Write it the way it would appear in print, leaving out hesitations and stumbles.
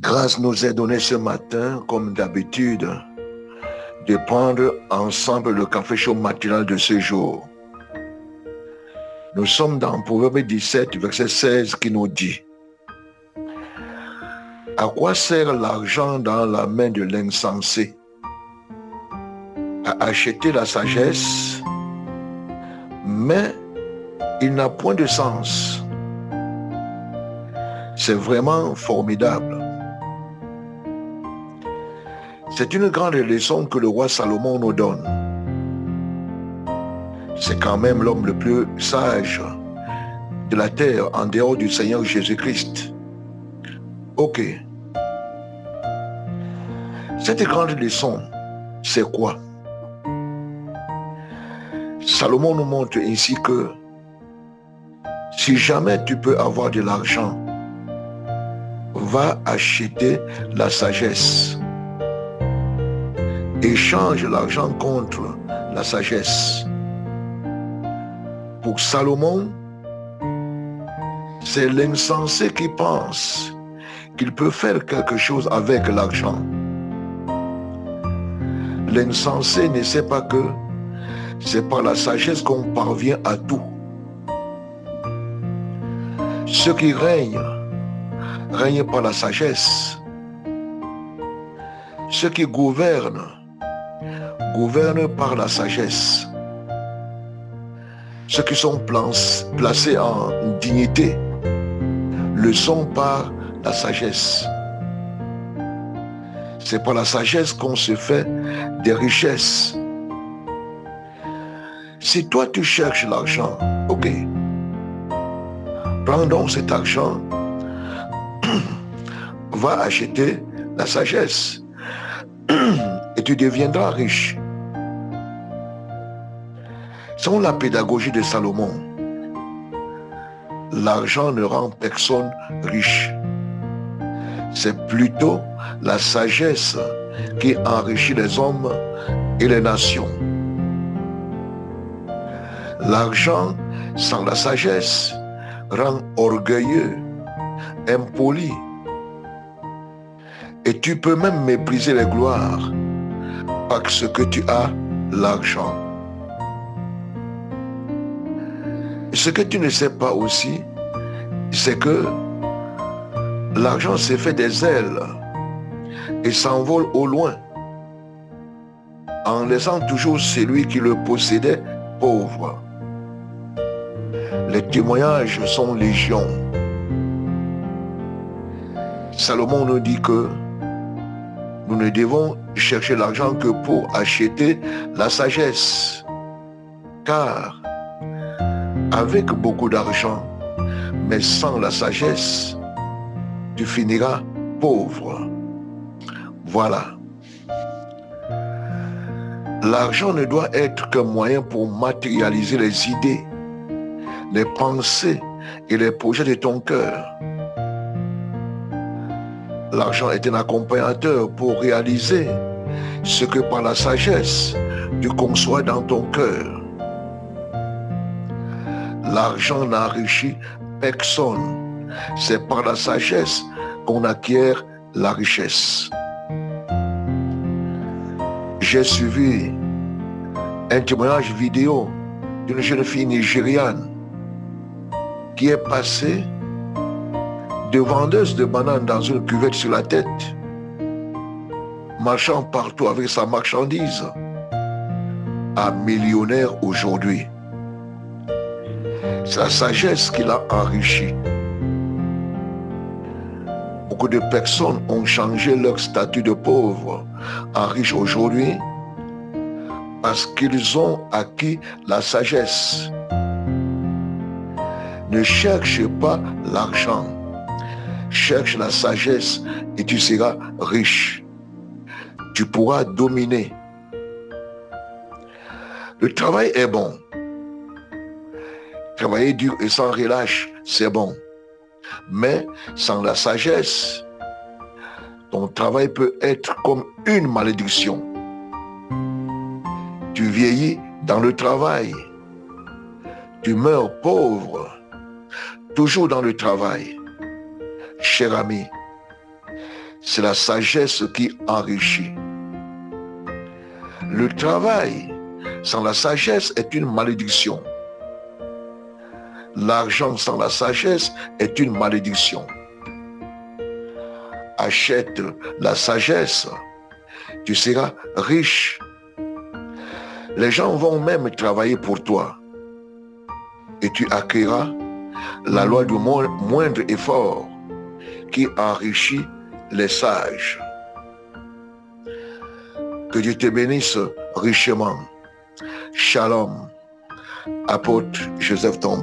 Grâce nous est donnée ce matin, comme d'habitude, de prendre ensemble le café chaud matinal de ce jour. Nous sommes dans Proverbe 17, verset 16 qui nous dit: à quoi sert l'argent dans la main de l'insensé? À acheter la sagesse, mais il n'a point de sens. C'est vraiment formidable. C'est une grande leçon que le roi Salomon nous donne. C'est quand même l'homme le plus sage de la terre en dehors du Seigneur Jésus-Christ. Ok. Cette grande leçon, c'est quoi? Salomon nous montre ainsi que si jamais tu peux avoir de l'argent, va acheter la sagesse. Échange l'argent contre la sagesse. Pour Salomon, c'est l'insensé qui pense qu'il peut faire quelque chose avec l'argent. L'insensé ne sait pas que c'est par la sagesse qu'on parvient à tout. Ceux qui règnent par la sagesse. Ceux qui gouvernent par la sagesse. Ceux qui sont placés en dignité le sont par la sagesse. C'est par la sagesse qu'on se fait des richesses. Si toi tu cherches l'argent, ok, prends donc cet argent, va acheter la sagesse et tu deviendras riche. Selon la pédagogie de Salomon, l'argent ne rend personne riche. C'est plutôt la sagesse qui enrichit les hommes et les nations. L'argent sans la sagesse rend orgueilleux, impoli. Et tu peux même mépriser les gloires parce que tu as l'argent. Ce que tu ne sais pas aussi, c'est que l'argent s'est fait des ailes et s'envole au loin, en laissant toujours celui qui le possédait pauvre. Les témoignages sont légion. Salomon nous dit que nous ne devons chercher l'argent que pour acheter la sagesse. Car avec beaucoup d'argent, mais sans la sagesse, tu finiras pauvre. Voilà. L'argent ne doit être qu'un moyen pour matérialiser les idées, les pensées et les projets de ton cœur. L'argent est un accompagnateur pour réaliser ce que par la sagesse tu conçois dans ton cœur. L'argent n'enrichit personne. C'est par la sagesse qu'on acquiert la richesse. J'ai suivi un témoignage vidéo d'une jeune fille nigériane qui est passée de vendeuse de bananes dans une cuvette sur la tête, marchant partout avec sa marchandise, à millionnaire aujourd'hui. C'est la sagesse qui l'a enrichi. Beaucoup de personnes ont changé leur statut de pauvre en riche aujourd'hui parce qu'ils ont acquis la sagesse. Ne cherche pas l'argent. Cherche la sagesse et tu seras riche. Tu pourras dominer. Le travail est bon. Travailler dur et sans relâche, c'est bon. Mais sans la sagesse, ton travail peut être comme une malédiction. Tu vieillis dans le travail. Tu meurs pauvre, toujours dans le travail. Cher ami, c'est la sagesse qui enrichit. Le travail sans la sagesse est une malédiction. L'argent sans la sagesse est une malédiction. Achète la sagesse, tu seras riche. Les gens vont même travailler pour toi et tu acquériras la loi du moindre effort qui enrichit les sages. Que Dieu te bénisse richement. Shalom, apôtre Joseph Tomba.